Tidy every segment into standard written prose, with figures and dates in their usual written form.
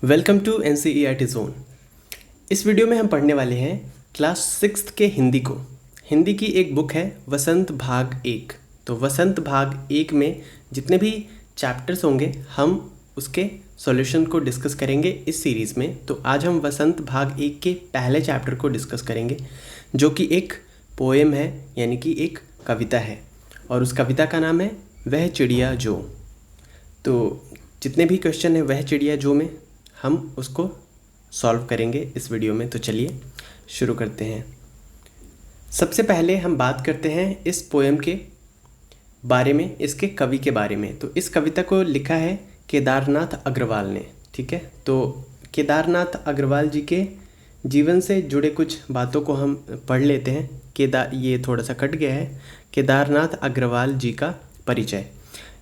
Welcome to NCERT zone. इस video में हम पढ़ने वाले हैं क्लास 6 के हिंदी को। हिंदी की एक बुक है वसंत भाग 1। तो वसंत भाग 1 में जितने भी चैप्टर्स होंगे हम उसके सॉल्यूशन को डिस्कस करेंगे इस सीरीज़ में। तो आज हम वसंत भाग 1 के पहले चैप्टर को डिस्कस करेंगे, जो कि एक पोएम है, यानी कि एक कविता है, और उस कविता का नाम है वह चिड़िया जो। तो जितने भी क्वेश्चन है वह चिड़िया जो में हम उसको सॉल्व करेंगे इस वीडियो में। तो चलिए शुरू करते हैं। सबसे पहले हम बात करते हैं इस पोएम के बारे में, इसके कवि के बारे में। तो इस कविता को लिखा है केदारनाथ अग्रवाल ने, ठीक है। तो केदारनाथ अग्रवाल जी के जीवन से जुड़े कुछ बातों को हम पढ़ लेते हैं। ये थोड़ा सा कट गया है। केदारनाथ अग्रवाल जी का परिचय।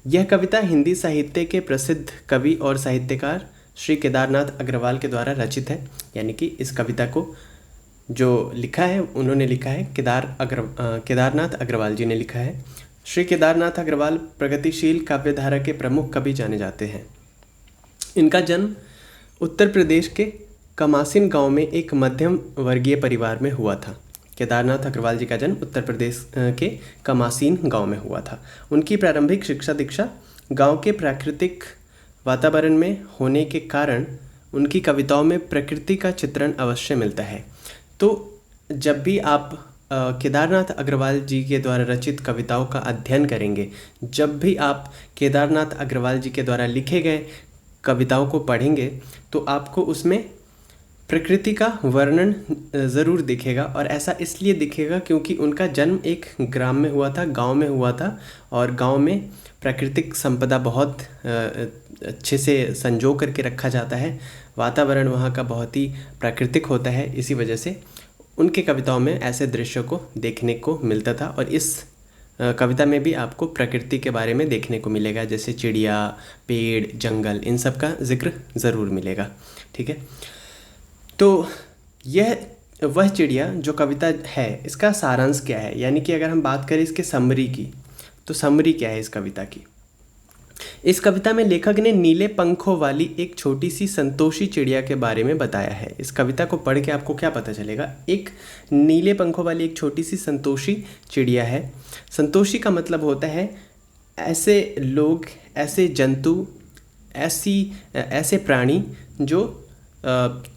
यह कविता हिंदी साहित्य के प्रसिद्ध कवि और साहित्यकार श्री केदारनाथ अग्रवाल के द्वारा रचित है। यानी कि इस कविता को जो लिखा है उन्होंने लिखा है केदारनाथ अग्रवाल जी ने लिखा है। श्री केदारनाथ अग्रवाल प्रगतिशील काव्यधारा के प्रमुख कवि जाने जाते हैं। इनका जन्म उत्तर प्रदेश के कमासीन गांव में एक मध्यम वर्गीय परिवार में हुआ था। केदारनाथ अग्रवाल जी का जन्म उत्तर प्रदेश के कमासीन गांव में हुआ था। उनकी प्रारंभिक शिक्षा दीक्षा गांव के प्राकृतिक वातावरण में होने के कारण उनकी कविताओं में प्रकृति का चित्रण अवश्य मिलता है। तो जब भी आप केदारनाथ अग्रवाल जी के द्वारा रचित कविताओं का अध्ययन करेंगे, जब भी आप केदारनाथ अग्रवाल जी के द्वारा लिखे गए कविताओं को पढ़ेंगे, तो आपको उसमें प्रकृति का वर्णन ज़रूर दिखेगा। और ऐसा इसलिए दिखेगा क्योंकि उनका जन्म एक ग्राम में हुआ था, गांव में हुआ था, और गांव में प्राकृतिक संपदा बहुत अच्छे से संजो करके रखा जाता है। वातावरण वहाँ का बहुत ही प्राकृतिक होता है। इसी वजह से उनके कविताओं में ऐसे दृश्यों को देखने को मिलता था। और इस कविता में भी आपको प्रकृति के बारे में देखने को मिलेगा, जैसे चिड़िया, पेड़, जंगल, इन सब का जिक्र ज़रूर मिलेगा, ठीक है। तो यह वह चिड़िया जो कविता है, इसका सारांश क्या है, यानी कि अगर हम बात करें इसके समरी की, तो समरी क्या है इस कविता की। इस कविता में लेखक ने नीले पंखों वाली एक छोटी सी संतोषी चिड़िया के बारे में बताया है। इस कविता को पढ़ के आपको क्या पता चलेगा? एक नीले पंखों वाली एक छोटी सी संतोषी चिड़िया है। संतोषी का मतलब होता है ऐसे लोग, ऐसे जंतु, ऐसे प्राणी जो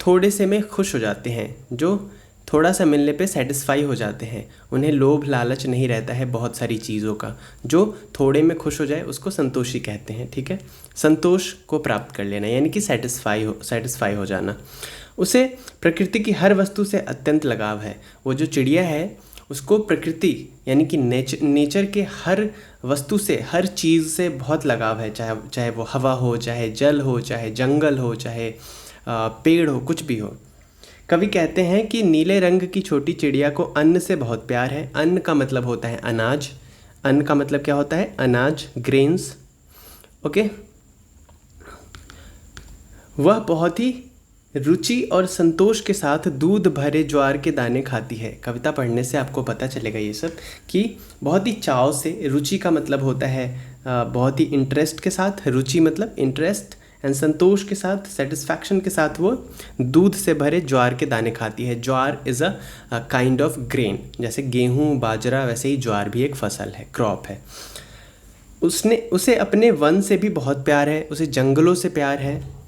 थोड़े से में खुश हो जाते हैं, जो थोड़ा सा मिलने पे सेटिस्फाई हो जाते हैं। उन्हें लोभ लालच नहीं रहता है बहुत सारी चीज़ों का। जो थोड़े में खुश हो जाए उसको संतोषी कहते हैं, ठीक है। संतोष को प्राप्त कर लेना, यानी कि सेटिस्फाई हो जाना। उसे प्रकृति की हर वस्तु से अत्यंत लगाव है। वो जो चिड़िया है उसको प्रकृति यानी कि नेचर के हर वस्तु से, हर चीज़ से बहुत लगाव है। चाहे वो हवा हो, चाहे जल हो, चाहे जंगल हो, चाहे पेड़ हो, कुछ भी हो। कवि कहते हैं कि नीले रंग की छोटी चिड़िया को अन्न से बहुत प्यार है। अन्न का मतलब होता है अनाज। अन्न का मतलब क्या होता है? अनाज, ग्रेन्स, ओके। वह बहुत ही रुचि और संतोष के साथ दूध भरे ज्वार के दाने खाती है। कविता पढ़ने से आपको पता चलेगा ये सब कि बहुत ही चाव से, रुचि का मतलब होता है बहुत ही इंटरेस्ट के साथ, रुचि मतलब इंटरेस्ट, एंड संतोष के साथ, सेटिस्फैक्शन के साथ वो दूध से भरे ज्वार के दाने खाती है। Jowar is a kind of grain. जैसे गेहूँ, बाजरा, वैसे ही ज्वार भी एक फसल है, क्रॉप है। उसे अपने वन से भी बहुत प्यार है, उसे जंगलों से प्यार है।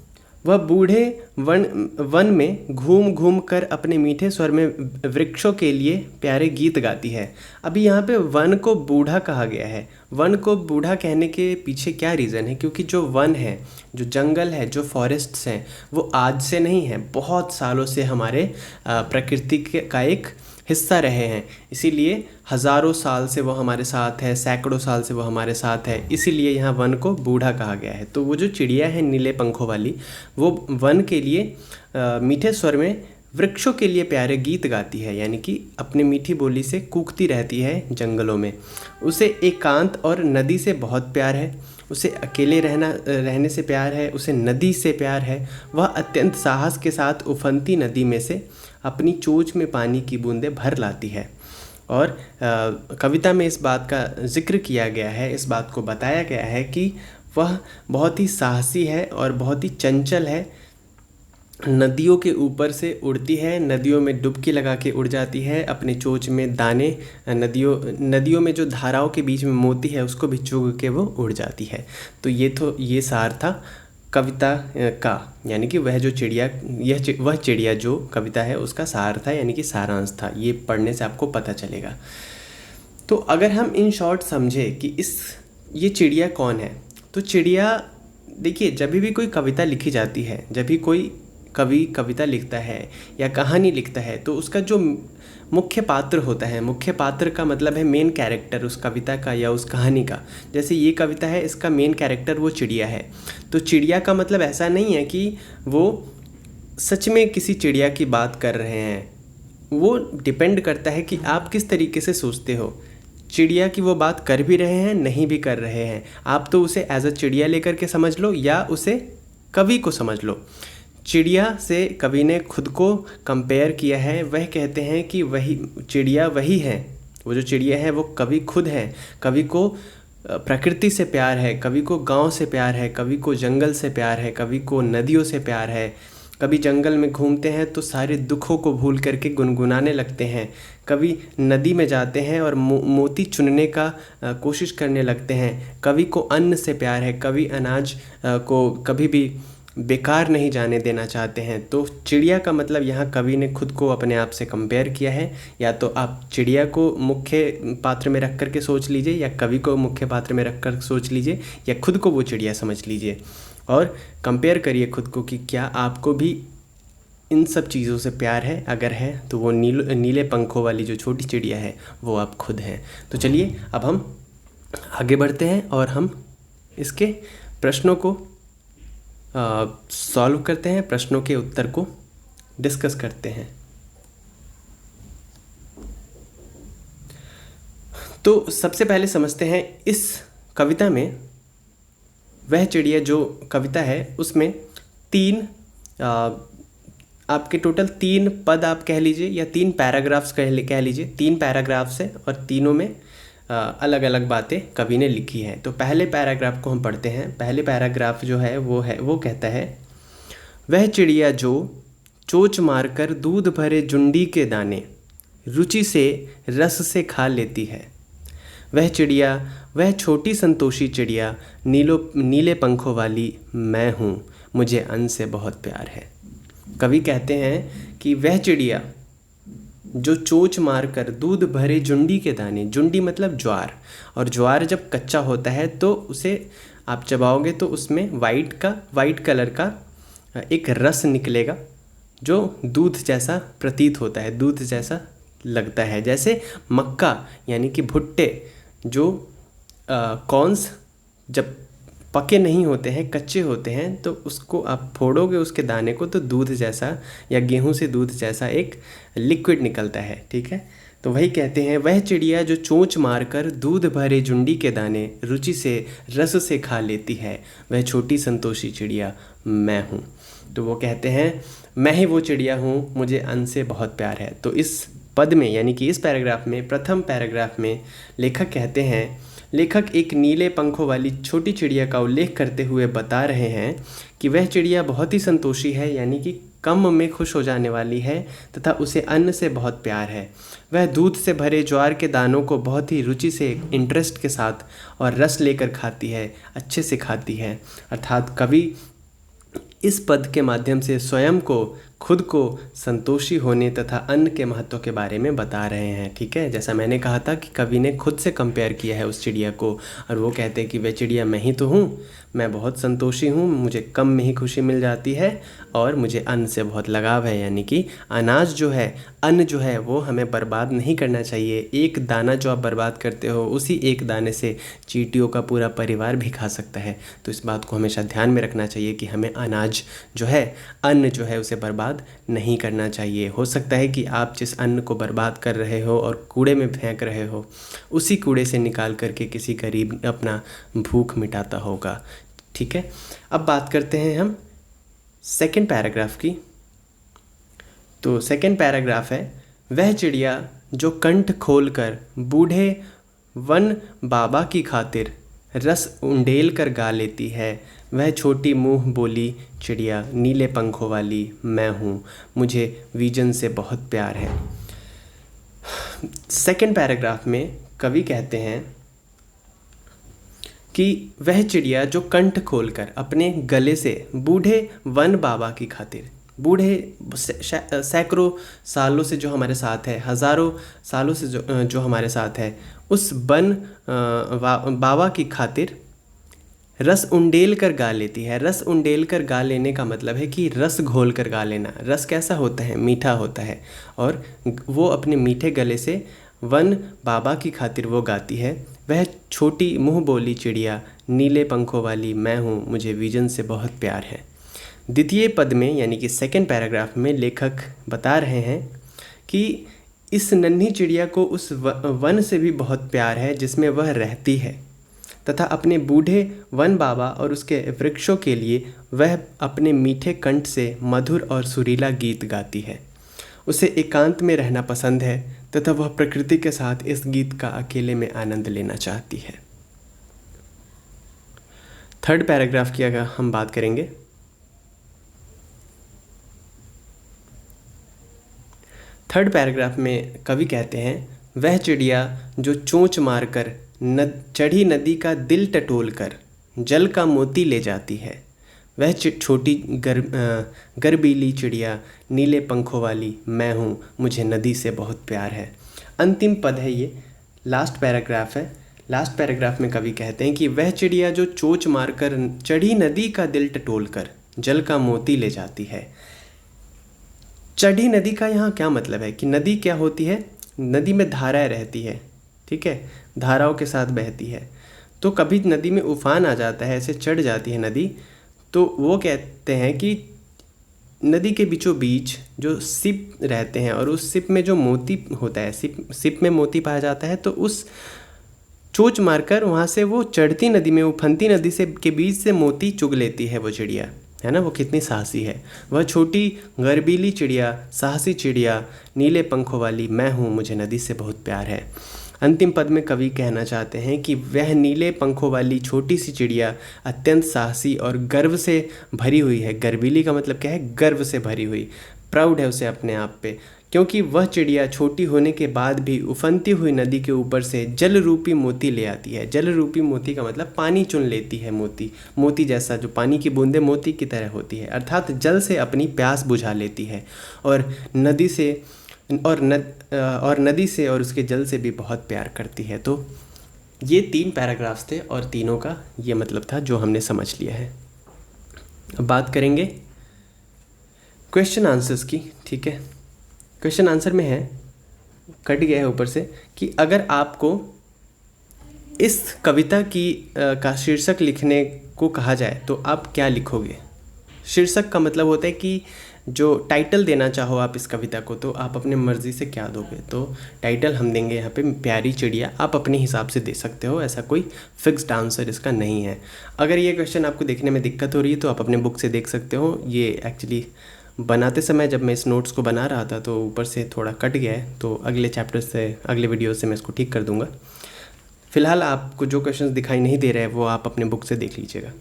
वह बूढ़े वन में घूम घूम कर अपने मीठे स्वर में वृक्षों के लिए प्यारे गीत गाती है। अभी यहाँ पे वन को बूढ़ा कहा गया है। वन को बूढ़ा कहने के पीछे क्या रीज़न है? क्योंकि जो वन है, जो जंगल है, जो फॉरेस्ट्स हैं, वो आज से नहीं है, बहुत सालों से हमारे प्रकृति का एक हिस्सा रहे हैं। इसीलिए हज़ारों साल से वो हमारे साथ है, सैकड़ों साल से वो हमारे साथ है। इसीलिए यहाँ वन को बूढ़ा कहा गया है। तो वो जो चिड़िया है नीले पंखों वाली, वो वन के लिए मीठे स्वर में वृक्षों के लिए प्यारे गीत गाती है, यानी कि अपनी मीठी बोली से कूकती रहती है जंगलों में। उसे एकांत और नदी से बहुत प्यार है। उसे अकेले रहने से प्यार है, उसे नदी से प्यार है। वह अत्यंत साहस के साथ उफनती नदी में से अपनी चोंच में पानी की बूंदें भर लाती है। और कविता में इस बात का जिक्र किया गया है, इस बात को बताया गया है कि वह बहुत ही साहसी है और बहुत ही चंचल है। नदियों के ऊपर से उड़ती है, नदियों में डुबकी लगा के उड़ जाती है, अपने चोंच में दाने, नदियों में जो धाराओं के बीच में मोती है उसको भी चुग के वो उड़ जाती है। तो ये सार था कविता का, यानी कि वह जो चिड़िया, वह चिड़िया जो कविता है उसका सार था, यानी कि सारांश था। ये पढ़ने से आपको पता चलेगा। तो अगर हम इन शॉर्ट समझे कि ये चिड़िया कौन है, तो चिड़िया, देखिए जब भी कोई कविता लिखी जाती है, जब भी कोई कवि कविता लिखता है या कहानी लिखता है, तो उसका जो मुख्य पात्र होता है, मुख्य पात्र का मतलब है मेन कैरेक्टर उस कविता का या उस कहानी का। जैसे ये कविता है, इसका मेन कैरेक्टर वो चिड़िया है। तो चिड़िया का मतलब ऐसा नहीं है कि वो सच में किसी चिड़िया की बात कर रहे हैं, वो डिपेंड करता है कि आप किस तरीके से सोचते हो। चिड़िया की वो बात कर भी रहे हैं, नहीं भी कर रहे हैं, आप तो उसे एज अ चिड़िया लेकर के समझ लो या उसे कवि को समझ लो। चिड़िया से कवि ने खुद को कंपेयर किया है। वह कहते हैं कि वही चिड़िया वही है, वो जो चिड़िया है वो कवि खुद है। कवि को प्रकृति से प्यार है, कवि को गांव से प्यार है, कवि को जंगल से प्यार है, कवि को नदियों से प्यार है। कभी जंगल में घूमते हैं तो सारे दुखों को भूल करके गुनगुनाने लगते हैं। कभी नदी में जाते हैं और मोती चुनने का कोशिश करने लगते हैं। कवि को अन्न से प्यार है, कवि अनाज को कभी भी बेकार नहीं जाने देना चाहते हैं। तो चिड़िया का मतलब यहाँ कवि ने खुद को अपने आप से कंपेयर किया है। या तो आप चिड़िया को मुख्य पात्र में रख कर के सोच लीजिए, या कवि को मुख्य पात्र में रख कर सोच लीजिए, या खुद को वो चिड़िया समझ लीजिए और कंपेयर करिए खुद को कि क्या आपको भी इन सब चीज़ों से प्यार है। अगर है तो वो नीले पंखों वाली जो छोटी चिड़िया है वो आप खुद हैं। तो चलिए अब हम आगे बढ़ते हैं और हम इसके प्रश्नों को सॉल्व करते हैं, प्रश्नों के उत्तर को डिस्कस करते हैं। तो सबसे पहले समझते हैं इस कविता में, वह चिड़िया जो कविता है उसमें आपके टोटल 3 पद आप कह लीजिए या 3 पैराग्राफ्स कह लीजिए। 3 पैराग्राफ्स हैं और तीनों में अलग अलग बातें कवि ने लिखी हैं। तो पहले पैराग्राफ को हम पढ़ते हैं। पहले पैराग्राफ जो है वो कहता है, वह चिड़िया जो चोंच मारकर दूध भरे जुंडी के दाने रुचि से रस से खा लेती है। वह चिड़िया, वह छोटी संतोषी चिड़िया, नीले पंखों वाली मैं हूँ, मुझे अन्न से बहुत प्यार है। कवि कहते हैं कि वह चिड़िया जो चोंच मारकर दूध भरे जुंडी के दाने, जुंडी मतलब ज्वार, और ज्वार जब कच्चा होता है तो उसे आप चबाओगे तो उसमें वाइट कलर का एक रस निकलेगा जो दूध जैसा प्रतीत होता है, दूध जैसा लगता है। जैसे मक्का यानी कि भुट्टे जो कॉर्न्स जब पके नहीं होते हैं, कच्चे होते हैं, तो उसको आप फोड़ोगे उसके दाने को तो दूध जैसा या गेहूं से दूध जैसा एक लिक्विड निकलता है। ठीक है, तो वही कहते हैं, वह चिड़िया जो चोंच मारकर दूध भरे जुंडी के दाने रुचि से रस से खा लेती है, वह छोटी संतोषी चिड़िया मैं हूँ। तो वो कहते हैं मैं ही वो चिड़िया हूँ, मुझे अन्न से बहुत प्यार है। तो इस पद में यानी कि इस पैराग्राफ में, प्रथम पैराग्राफ में लेखक कहते हैं, लेखक एक नीले पंखों वाली छोटी चिड़िया का उल्लेख करते हुए बता रहे हैं कि वह चिड़िया बहुत ही संतोषी है, यानी कि कम में खुश हो जाने वाली है तथा उसे अन्न से बहुत प्यार है। वह दूध से भरे ज्वार के दानों को बहुत ही रुचि से, इंटरेस्ट के साथ और रस लेकर खाती है, अच्छे से खाती है। अर्थात कवि इस पद के माध्यम से स्वयं को, खुद को संतोषी होने तथा अन्न के महत्व के बारे में बता रहे हैं। ठीक है, जैसा मैंने कहा था कि कवि ने खुद से कंपेयर किया है उस चिड़िया को, और वो कहते हैं कि वह चिड़िया मैं ही तो हूँ, मैं बहुत संतोषी हूँ, मुझे कम में ही खुशी मिल जाती है और मुझे अन्न से बहुत लगाव है। यानी कि अनाज जो है, अन्न जो है वो हमें बर्बाद नहीं करना चाहिए। एक दाना जो आप बर्बाद करते हो, उसी एक दाने से चींटियों का पूरा परिवार भी खा सकता है। तो इस बात को हमेशा ध्यान में रखना चाहिए कि हमें अनाज जो है, अन्न जो है, उसे बर्बाद नहीं करना चाहिए। हो सकता है कि आप जिस अन्न को बर्बाद कर रहे हो और कूड़े में फेंक रहे हो, उसी कूड़े से निकाल करके किसी गरीब अपना भूख मिटाता होगा। ठीक है, अब बात करते हैं हम सेकंड पैराग्राफ की। तो सेकंड पैराग्राफ है, वह चिड़िया जो कंठ खोलकर बूढ़े वन बाबा की खातिर रस उंडेल कर गा लेती है, वह छोटी मुँह बोली चिड़िया नीले पंखों वाली मैं हूँ, मुझे विजन से बहुत प्यार है। सेकंड पैराग्राफ में कवि कहते हैं कि वह चिड़िया जो कंठ खोलकर अपने गले से बूढ़े वन बाबा की खातिर, बूढ़े सैकड़ों सालों से जो हमारे साथ है, हज़ारों सालों से जो हमारे साथ है, उस वन बाबा की खातिर रस उंडेल कर गा लेती है। रस उंडेल कर गा लेने का मतलब है कि रस घोल कर गा लेना। रस कैसा होता है? मीठा होता है। और वो अपने मीठे गले से वन बाबा की खातिर वो गाती है, वह छोटी मुँह बोली चिड़िया नीले पंखों वाली मैं हूँ, मुझे विजन से बहुत प्यार है। द्वितीय पद में यानी कि सेकंड पैराग्राफ में लेखक बता रहे हैं कि इस नन्ही चिड़िया को उस वन से भी बहुत प्यार है जिसमें वह रहती है, तथा अपने बूढ़े वन बाबा और उसके वृक्षों के लिए वह अपने मीठे कंठ से मधुर और सुरीला गीत गाती है। उसे एकांत में रहना पसंद है तथा वह प्रकृति के साथ इस गीत का अकेले में आनंद लेना चाहती है। थर्ड पैराग्राफ की अगर हम बात करेंगे, थर्ड पैराग्राफ में कवि कहते हैं वह चिड़िया जो चोंच मारकर चढ़ी नदी का दिल टटोल कर जल का मोती ले जाती है, वह छोटी गर्बीली चिड़िया नीले पंखों वाली मैं हूँ, मुझे नदी से बहुत प्यार है। अंतिम पद है ये, लास्ट पैराग्राफ है। लास्ट पैराग्राफ में कवि कहते हैं कि वह चिड़िया जो चोंच मारकर चढ़ी नदी का दिल टटोल कर जल का मोती ले जाती है। चढ़ी नदी का यहाँ क्या मतलब है कि नदी क्या होती है? नदी में धाराएं रहती है, ठीक है, धाराओं के साथ बहती है। तो कभी नदी में उफान आ जाता है, ऐसे चढ़ जाती है नदी, तो वो कहते हैं कि नदी के बीचों बीच जो सिप रहते हैं और उस सिप में जो मोती होता है, सिप में मोती पाया जाता है, तो उस चोंच मारकर वहाँ से वो चढ़ती नदी में, उफनती नदी से के बीच से मोती चुग लेती है वो चिड़िया, है ना। वो कितनी साहसी है, वह छोटी गर्बीली चिड़िया, साहसी चिड़िया नीले पंखों वाली मैं हूँ, मुझे नदी से बहुत प्यार है। अंतिम पद में कवि कहना चाहते हैं कि वह नीले पंखों वाली छोटी सी चिड़िया अत्यंत साहसी और गर्व से भरी हुई है। गर्बीली का मतलब क्या है? गर्व से भरी हुई, प्राउड है उसे अपने आप पे, क्योंकि वह चिड़िया छोटी होने के बाद भी उफनती हुई नदी के ऊपर से जल रूपी मोती ले आती है। जल रूपी मोती का मतलब पानी चुन लेती है, मोती जैसा जो पानी की बूंदें मोती की तरह होती है, अर्थात जल से अपनी प्यास बुझा लेती है और नदी से और उसके जल से भी बहुत प्यार करती है। तो ये 3 पैराग्राफ्स थे और तीनों का ये मतलब था जो हमने समझ लिया है। अब बात करेंगे क्वेश्चन आंसर्स की, ठीक है। क्वेश्चन आंसर में है, कट गया है ऊपर से, कि अगर आपको इस कविता का शीर्षक लिखने को कहा जाए तो आप क्या लिखोगे? शीर्षक का मतलब होता है कि जो टाइटल देना चाहो आप इस कविता को, तो आप अपने मर्ज़ी से क्या दोगे। तो टाइटल हम देंगे यहाँ पे प्यारी चिड़िया, आप अपने हिसाब से दे सकते हो, ऐसा कोई फिक्स्ड आंसर इसका नहीं है। अगर ये क्वेश्चन आपको देखने में दिक्कत हो रही है तो आप अपने बुक से देख सकते हो। ये एक्चुअली बनाते समय जब मैं इस नोट्स को बना रहा था तो ऊपर से थोड़ा कट गया है, तो अगले चैप्टर से, अगले वीडियो से मैं इसको ठीक कर दूँगा। फ़िलहाल आपको जो क्वेश्चंस दिखाई नहीं दे रहे हैं वो आप अपने बुक से देख लीजिएगा।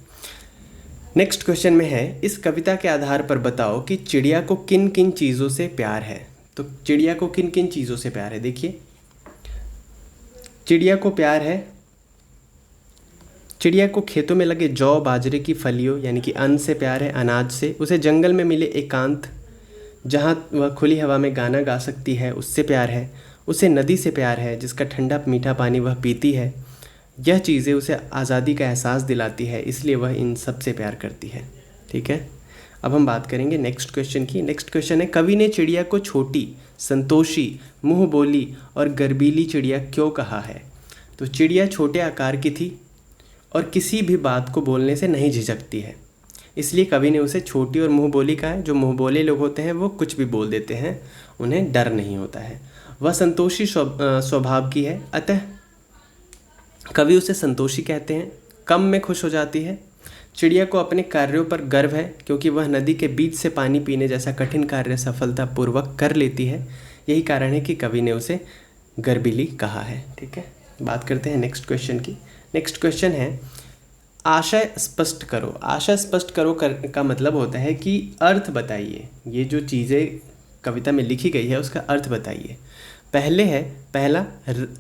नेक्स्ट क्वेश्चन में है, इस कविता के आधार पर बताओ कि चिड़िया को किन किन चीज़ों से प्यार है। तो चिड़िया को किन किन चीज़ों से प्यार है? देखिए, चिड़िया को प्यार है, चिड़िया को खेतों में लगे जौ बाजरे की फलियों यानी कि अन्न से प्यार है, अनाज से। उसे जंगल में मिले एकांत जहाँ वह खुली हवा में गाना गा सकती है, उससे प्यार है। उसे नदी से प्यार है जिसका ठंडा मीठा पानी वह पीती है। यह चीज़ें उसे आज़ादी का एहसास दिलाती है, इसलिए वह इन सब से प्यार करती है, ठीक है। अब हम बात करेंगे नेक्स्ट क्वेश्चन की। नेक्स्ट क्वेश्चन है, कवि ने चिड़िया को छोटी, संतोषी, मुँह बोली और गर्बीली चिड़िया क्यों कहा है? तो चिड़िया छोटे आकार की थी और किसी भी बात को बोलने से नहीं झिझकती है, इसलिए कवि ने उसे छोटी और मुँह बोली कहा है। जो मुँह बोले लोग होते हैं वो कुछ भी बोल देते हैं, उन्हें डर नहीं होता है। वह संतोषी स्वभाव की है, अतः कवि उसे संतोषी कहते हैं। कम में खुश हो जाती है। चिड़िया को अपने कार्यों पर गर्व है क्योंकि वह नदी के बीच से पानी पीने जैसा कठिन कार्य सफलतापूर्वक कर लेती है। यही कारण है कि कवि ने उसे गर्बीली कहा है, ठीक है। बात करते हैं नेक्स्ट क्वेश्चन की। नेक्स्ट क्वेश्चन है आशय स्पष्ट करो। आशय स्पष्ट करो का मतलब होता है कि अर्थ बताइए। ये जो चीज़ें कविता में लिखी गई है उसका अर्थ बताइए। पहला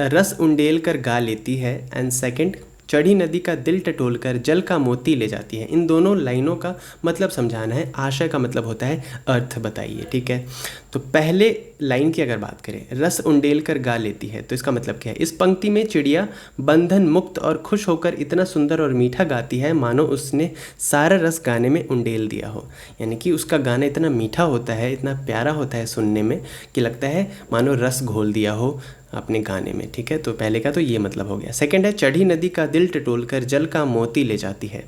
रस उंडेल कर गा लेती है, एंड सेकंड चढ़ी नदी का दिल टटोल कर जल का मोती ले जाती है। इन दोनों लाइनों का मतलब समझाना है। आशय का मतलब होता है अर्थ बताइए, ठीक है। तो पहले लाइन की अगर बात करें, रस उंडेल कर गा लेती है, तो इसका मतलब क्या है? इस पंक्ति में चिड़िया बंधन मुक्त और खुश होकर इतना सुंदर और मीठा गाती है मानो उसने सारा रस गाने में उंडेल दिया हो। यानी कि उसका गाना इतना मीठा होता है, इतना प्यारा होता है सुनने में कि लगता है मानो रस घोल दिया हो अपने गाने में, ठीक है। तो पहले का तो ये मतलब हो गया। सेकंड है चढ़ी नदी का दिल टटोल कर जल का मोती ले जाती है।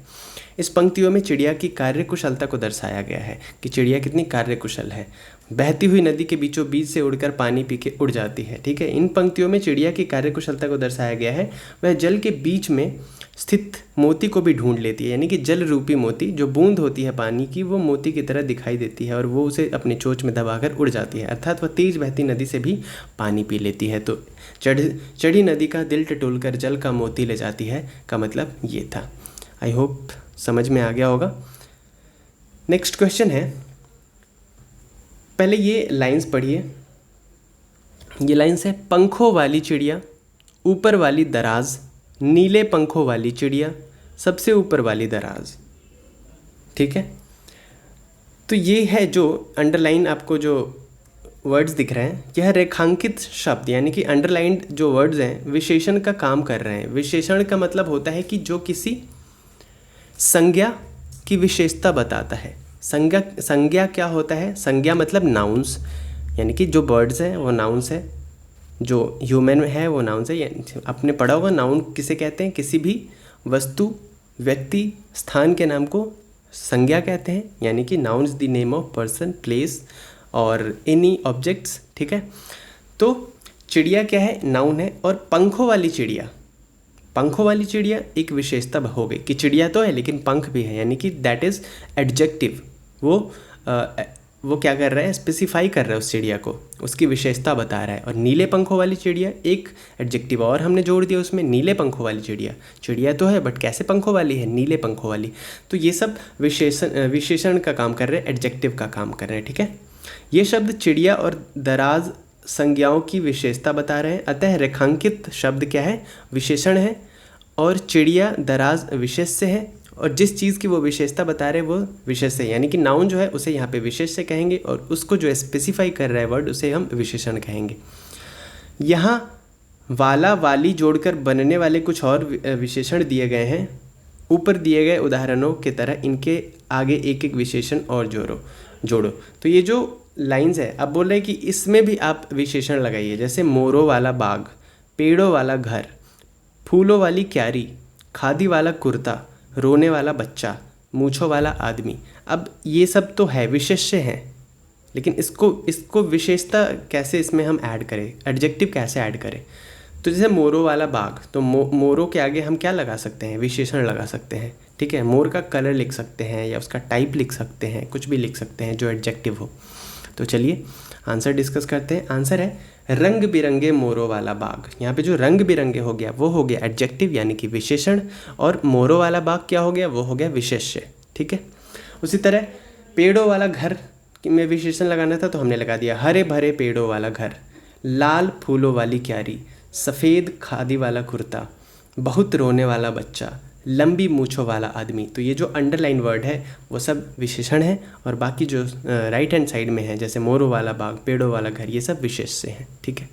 इस पंक्तियों में चिड़िया की कार्यकुशलता को दर्शाया गया है कि चिड़िया कितनी कार्यकुशल है। बहती हुई नदी के बीचों बीच से उड़कर पानी पी के उड़ जाती है, ठीक है। इन पंक्तियों में चिड़िया की कार्यकुशलता को दर्शाया गया है। वह जल के बीच में स्थित मोती को भी ढूंढ लेती है, यानी कि जल रूपी मोती जो बूंद होती है पानी की, वो मोती की तरह दिखाई देती है और वो उसे अपनी चोंच में दबाकर उड़ जाती है, अर्थात वह तेज बहती नदी से भी पानी पी लेती है। तो चढ़ी नदी का दिल टटोल कर जल का मोती ले जाती है का मतलब ये था। आई होप समझ में आ गया होगा। नेक्स्ट क्वेश्चन है, पहले ये लाइंस पढ़िए। ये लाइंस है, पंखों वाली चिड़िया, ऊपर वाली दराज, नीले पंखों वाली चिड़िया, सबसे ऊपर वाली दराज, ठीक है। तो ये है जो अंडरलाइन आपको जो वर्ड्स दिख रहे हैं, यह रेखांकित शब्द यानी कि अंडरलाइंड जो वर्ड्स हैं विशेषण का काम कर रहे हैं। विशेषण का मतलब होता है कि जो किसी संज्ञा की विशेषता बताता है। संज्ञा क्या होता है? संज्ञा मतलब नाउन्स, यानी कि जो बर्ड्स हैं वो नाउन्स है, जो ह्यूमन है वो नाउन्स है। आपने पढ़ा होगा नाउन किसे कहते हैं? किसी भी वस्तु, व्यक्ति, स्थान के नाम को संज्ञा कहते हैं, यानी कि noun is the name of person, place और एनी ऑब्जेक्ट्स, ठीक है। तो चिड़िया क्या है? नाउन है। और पंखों वाली चिड़िया, पंखों वाली चिड़िया एक विशेषता हो गई कि चिड़िया तो है लेकिन पंख भी है, यानी कि दैट इज़ एडजेक्टिव। वो क्या कर रहा है? स्पेसिफाई कर रहा है उस चिड़िया को, उसकी विशेषता बता रहा है। और नीले पंखों वाली चिड़िया एक एडजेक्टिव और हमने जोड़ दिया उसमें, नीले पंखों वाली चिड़िया। चिड़िया तो है बट कैसे पंखों वाली है? नीले पंखों वाली। तो ये सब विशेषण का काम कर रहे हैं, एडजेक्टिव का काम कर रहे हैं, ठीक है। ये शब्द चिड़िया और दराज संज्ञाओं की विशेषता बता रहे हैं। अतः रेखांकित शब्द क्या है? विशेषण है। और चिड़िया दराज विशेष्य है, और जिस चीज़ की वो विशेषता बता रहे हैं वो विशेष्य है, यानी कि नाउन जो है उसे यहाँ पे विशेष्य कहेंगे और उसको जो स्पेसिफाई कर रहा है वर्ड उसे हम विशेषण कहेंगे। यहाँ वाला वाली जोड़कर बनने वाले कुछ और विशेषण दिए गए हैं। ऊपर दिए गए उदाहरणों की तरह इनके आगे एक एक विशेषण और जोड़ो। तो ये जो लाइंस है, अब बोल रहे हैं कि इसमें भी आप विशेषण लगाइए, जैसे मोरों वाला बाग, पेड़ों वाला घर, फूलों वाली क्यारी, खादी वाला कुर्ता, रोने वाला बच्चा, मूँछों वाला आदमी। अब ये सब तो है, विशेष्य हैं, लेकिन इसको विशेषता कैसे इसमें हम ऐड करें, एडजेक्टिव कैसे ऐड करें? तो जैसे मोरों वाला बाग, तो मोरों के आगे हम क्या लगा सकते हैं? विशेषण लगा सकते हैं, ठीक है। मोर का कलर लिख सकते हैं या उसका टाइप लिख सकते हैं, कुछ भी लिख सकते हैं जो एडजेक्टिव हो। तो चलिए आंसर डिस्कस करते हैं। आंसर है रंग बिरंगे मोरों वाला बाग। यहाँ पे जो रंग बिरंगे हो गया वो हो गया एडजेक्टिव यानी कि विशेषण, और मोरों वाला बाग क्या हो गया? वो हो गया विशेष्य, ठीक है। उसी तरह पेड़ों वाला घर में विशेषण लगाना था तो हमने लगा दिया हरे भरे पेड़ों वाला घर, लाल फूलों वाली क्यारी, सफ़ेद खादी वाला कुर्ता, बहुत रोने वाला बच्चा, लंबी मूँछों वाला आदमी। तो ये जो अंडरलाइन वर्ड है वो सब विशेषण है, और बाकी जो राइट हैंड साइड में है जैसे मोरों वाला बाग, पेड़ों वाला घर, ये सब विशेष्य हैं, ठीक है।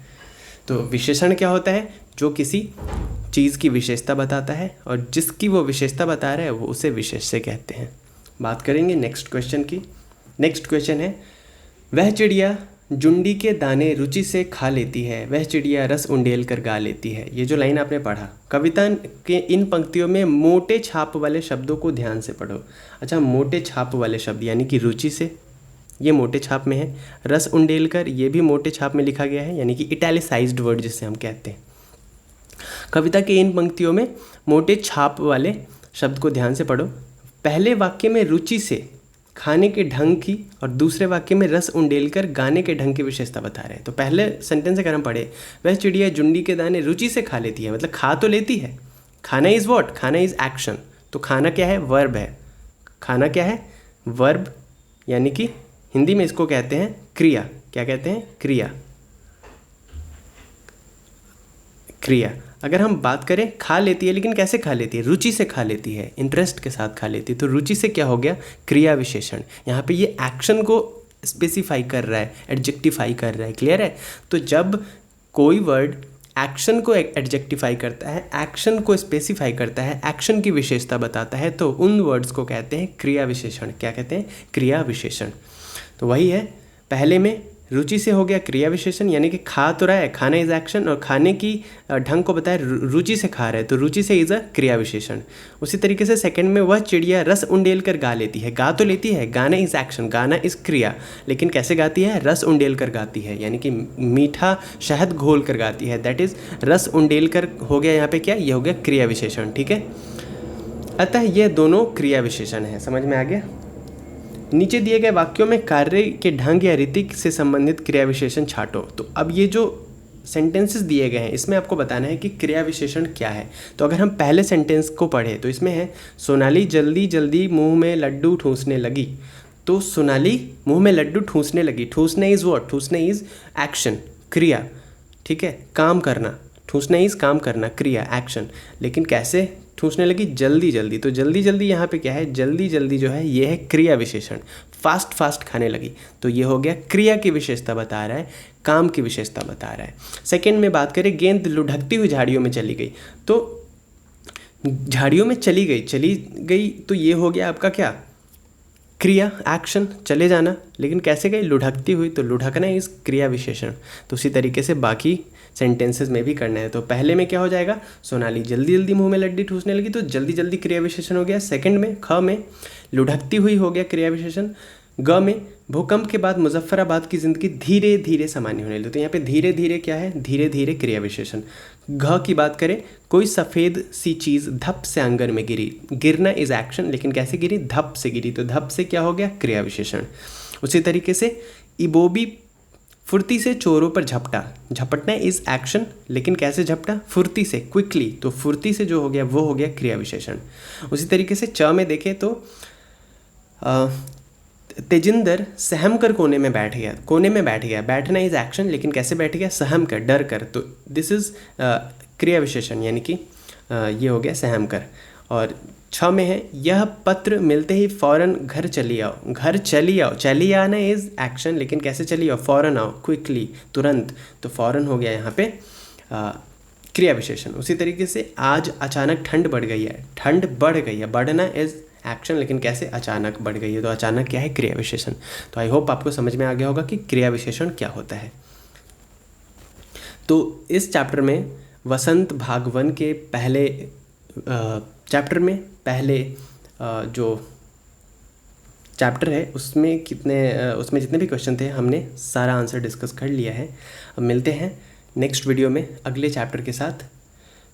तो विशेषण क्या होता है? जो किसी चीज़ की विशेषता बताता है, और जिसकी वो विशेषता बता रहा है वो उसे विशेष्य कहते हैं। बात करेंगे नेक्स्ट क्वेश्चन की। नेक्स्ट क्वेश्चन है, वह चिड़िया जुंडी के दाने रुचि से खा लेती है, वह चिड़िया रस उंडेल कर गा लेती है। ये जो लाइन आपने पढ़ा, कविता के इन पंक्तियों में मोटे छाप वाले शब्दों को ध्यान से पढ़ो। अच्छा, मोटे छाप वाले शब्द यानी कि रुचि से, ये मोटे छाप में है। रस उंडेल कर, ये भी मोटे छाप में लिखा गया है, यानी कि इटैलिसाइज्ड वर्ड जिसे हम कहते हैं। कविता के इन पंक्तियों में मोटे छाप वाले शब्द को ध्यान से पढ़ो। पहले वाक्य में रुचि से खाने के ढंग की, और दूसरे वाक्य में रस उंडेल कर गाने के ढंग की विशेषता बता रहे हैं। तो पहले सेंटेंस अगर हम पढ़े, वह चिड़िया जुंडी के दाने रुचि से खा लेती है, मतलब खा तो लेती है, खाना इज़ व्हाट, खाना इज़ एक्शन। तो खाना क्या है, वर्ब है। खाना क्या है, वर्ब, यानी कि हिंदी में इसको कहते हैं क्रिया। क्या कहते हैं, क्रिया। क्रिया। अगर हम बात करें खा लेती है, लेकिन कैसे खा लेती है, रुचि से खा लेती है, इंटरेस्ट के साथ खा लेती है, तो रुचि से क्या हो गया, क्रिया विशेषण। यहाँ पे ये एक्शन को स्पेसिफाई कर रहा है, एडजेक्टिफाई कर रहा है। क्लियर है। तो जब कोई वर्ड एक्शन को एडजेक्टिफाई करता है, एक्शन को स्पेसिफाई करता है, एक्शन की विशेषता बताता है, तो उन वर्ड्स को कहते हैं क्रिया विशेषण। क्या कहते हैं, क्रिया विशेषण। तो वही है, पहले में रुचि से हो गया क्रिया विशेषण, यानी कि खा तो रहा है, खाना इज एक्शन, और खाने की ढंग को बताया रुचि से खा रहा है, तो रुचि से इज अ क्रिया विशेषण। उसी तरीके से सेकंड में, वह चिड़िया रस उंडेल कर गा लेती है। गा तो लेती है, गाना इज एक्शन, गाना इज क्रिया, लेकिन कैसे गाती है, रस उंडेल कर गाती है, यानी कि मीठा शहद घोल कर गाती है। दैट इज रस उंडेल कर हो गया यहाँ पे क्या, ये हो गया क्रिया विशेषण। ठीक है। अतः ये दोनों क्रिया विशेषण है। समझ में आ गया। नीचे दिए गए वाक्यों में कार्य के ढंग या रीति से संबंधित क्रिया विशेषण छांटो। तो अब ये जो सेंटेंसेस दिए गए हैं, इसमें आपको बताना है कि क्रिया विशेषण क्या है। तो अगर हम पहले सेंटेंस को पढ़ें तो इसमें है, सोनाली जल्दी जल्दी मुंह में लड्डू ठूंसने लगी। तो सोनाली मुंह में लड्डू ठूंसने लगी। ठूंसने इज़ व्हाट, ठूंसने इज़ एक्शन, क्रिया। ठीक है, काम करना। ठूंसना इज़ काम करना, क्रिया, एक्शन। लेकिन कैसे ठूंसने लगी, जल्दी जल्दी। तो जल्दी जल्दी यहाँ पे क्या है, जल्दी जल्दी जो है ये है क्रिया विशेषण। फास्ट फास्ट खाने लगी, तो ये हो गया क्रिया की विशेषता बता रहा है, काम की विशेषता बता रहा है। सेकंड में बात करें, गेंद लुढ़कती हुई झाड़ियों में चली गई। तो झाड़ियों में चली गई, तो ये हो गया आपका क्या, क्रिया, एक्शन, चले जाना। लेकिन कैसे गई, लुढ़कती हुई, तो लुढ़कना इस क्रिया विशेषण। तो उसी तरीके से बाकी सेंटेंसेस में भी करना है। तो पहले में क्या हो जाएगा, सोनाली जल्दी जल्दी मुंह में लड्डू ठूसने लगी, तो जल्दी जल्दी क्रिया विशेषण हो गया। सेकंड में, ख में लुढ़कती हुई हो गया क्रिया विशेषण। ग में भूकंप के बाद मुजफ्फराबाद की जिंदगी धीरे धीरे सामान्य होने लगी। तो यहाँ पे धीरे धीरे क्या है, धीरे धीरे क्रिया विशेषण। घ की बात करें, कोई सफ़ेद सी चीज़ धप से आंगन में गिरी। गिरना इज एक्शन, लेकिन कैसे गिरी, धप से गिरी, तो धप से क्या हो गया, क्रिया विशेषण। उसी तरीके से इबोबी फुर्ती से चोरों पर झपटा। झपटना इज एक्शन, लेकिन कैसे झपटा, फुर्ती से, क्विकली, तो फुर्ती से जो हो गया वो हो गया क्रिया विशेषण। उसी तरीके से च में देखें तो तेजिंदर सहम कर कोने में बैठ गया। कोने में बैठ गया, बैठना इज एक्शन, लेकिन कैसे बैठ गया, सहम कर, डर कर, तो दिस इज क्रिया विशेषण, यानी कि ये हो गया सहम कर। और छ में है, यह पत्र मिलते ही फौरन घर चली आओ। घर चली आओ, चली आना इज एक्शन, लेकिन कैसे चली आओ, फौरन आओ, क्विकली, तुरंत, तो फौरन हो गया यहाँ पे क्रिया विशेषण। उसी तरीके से आज अचानक ठंड बढ़ गई है। ठंड बढ़ गई है, बढ़ना इज एक्शन, लेकिन कैसे, अचानक बढ़ गई है, तो अचानक क्या है, क्रिया विशेषण। तो आई होप आपको समझ में आ गया होगा कि क्रिया विशेषण क्या होता है। तो इस चैप्टर में वसंत भाग 1 के पहले चैप्टर में पहले जो चैप्टर है उसमें जितने भी क्वेश्चन थे हमने सारा आंसर डिस्कस कर लिया है। अब मिलते हैं नेक्स्ट वीडियो में अगले चैप्टर के साथ।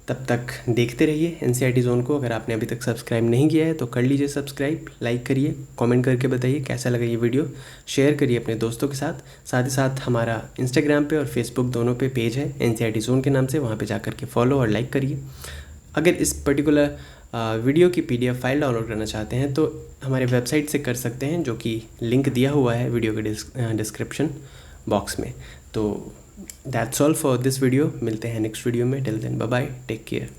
तब तक देखते रहिए एनसीईआरटी जोन को। अगर आपने अभी तक सब्सक्राइब नहीं किया है तो कर लीजिए सब्सक्राइब, लाइक करिए, कमेंट करके बताइए कैसा लगा ये वीडियो, शेयर करिए अपने दोस्तों के साथ। साथ ही साथ हमारा इंस्टाग्राम पे और फेसबुक दोनों पे पेज है एनसीईआरटी जोन के नाम से, वहाँ पे जा कर के फॉलो और लाइक करिए। अगर इस पर्टिकुलर वीडियो की PDF फाइल डाउनलोड करना चाहते हैं तो हमारे वेबसाइट से कर सकते हैं, जो कि लिंक दिया हुआ है वीडियो के डिस्क्रिप्शन बॉक्स में। तो that's all for this video. मिलते हैं नेक्स्ट वीडियो में। Till then bye bye, take care.